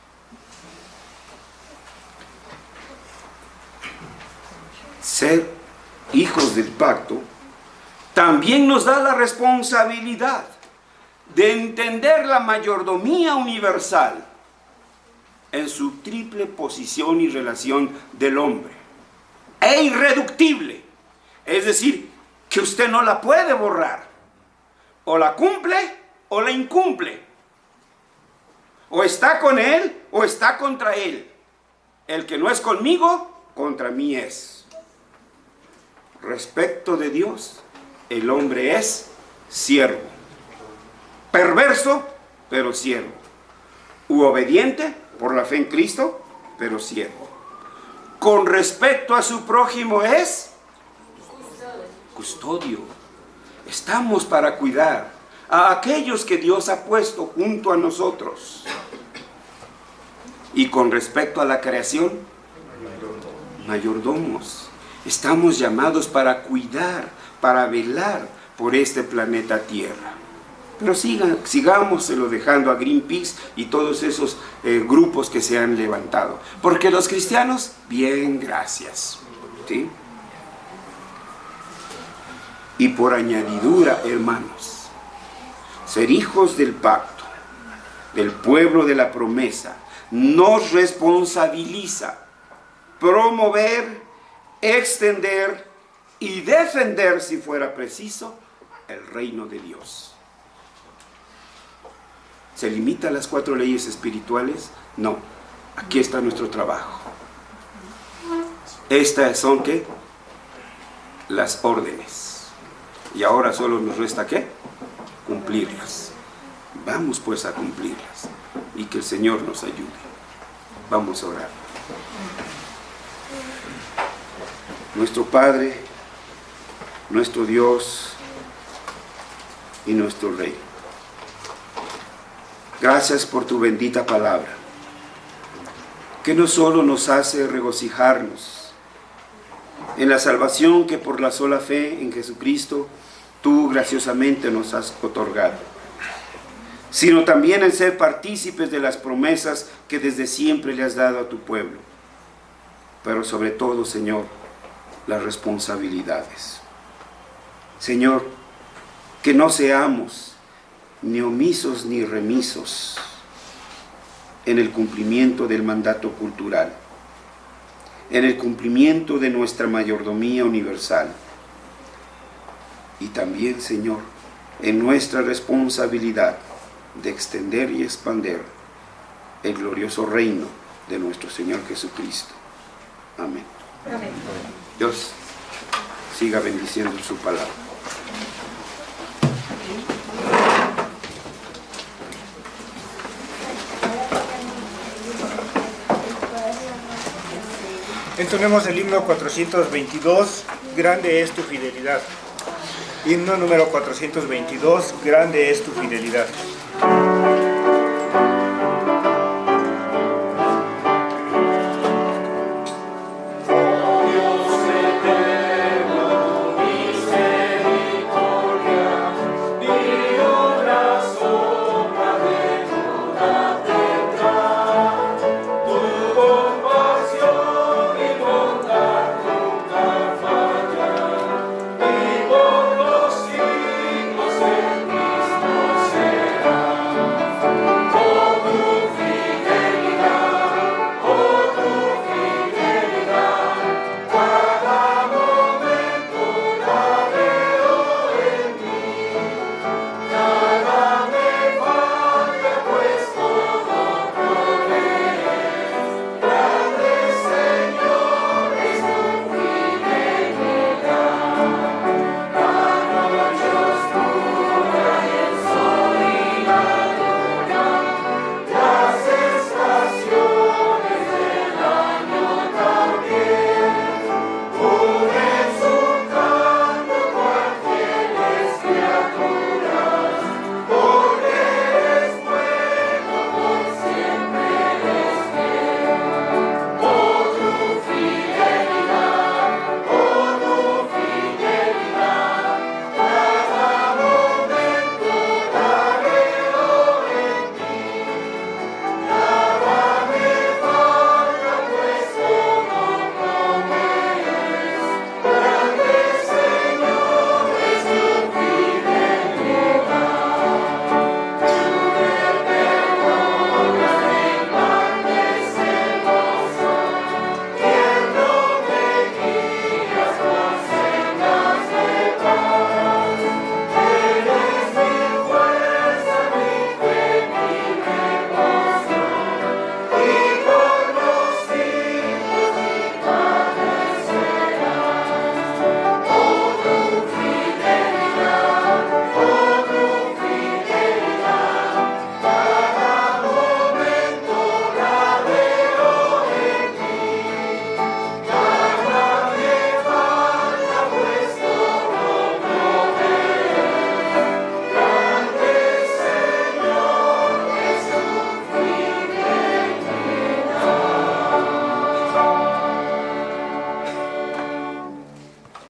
Ser hijos del pacto también nos da la responsabilidad de entender la mayordomía universal en su triple posición y relación del hombre, e irreductible, es decir, que usted no la puede borrar, o la cumple o la incumple, o está con él o está contra él. El que no es conmigo, contra mí es. Respecto de Dios, el hombre es siervo, perverso, pero siervo, u obediente por la fe en Cristo, pero siervo. Con respecto a su prójimo es custodio. Estamos para cuidar a aquellos que Dios ha puesto junto a nosotros. Y con respecto a la creación, mayordomos. Estamos llamados para cuidar, para velar por este planeta Tierra. Pero sigámoselo dejando a Greenpeace y todos esos grupos que se han levantado. Porque los cristianos, bien, gracias. ¿Sí? Y por añadidura, hermanos, ser hijos del pacto, del pueblo de la promesa, nos responsabiliza promover, extender y defender, si fuera preciso, el reino de Dios. ¿Se limita a las 4 leyes espirituales? No. Aquí está nuestro trabajo. Estas son, ¿qué? Las órdenes. Y ahora solo nos resta, ¿qué? Cumplirlas. Vamos pues a cumplirlas. Y que el Señor nos ayude. Vamos a orar. Nuestro Padre, nuestro Dios y nuestro Rey, gracias por tu bendita palabra, que no solo nos hace regocijarnos en la salvación que por la sola fe en Jesucristo tú graciosamente nos has otorgado, sino también en ser partícipes de las promesas que desde siempre le has dado a tu pueblo. pero sobre todo, Señor, las responsabilidades. Señor, que no seamos ni omisos ni remisos en el cumplimiento del mandato cultural, en el cumplimiento de nuestra mayordomía universal y también, Señor, en nuestra responsabilidad de extender y expander el glorioso reino de nuestro Señor Jesucristo. Amén. Amén. Dios siga bendiciendo su palabra. Entonemos el himno 422, grande es tu fidelidad. Himno número 422, grande es tu fidelidad.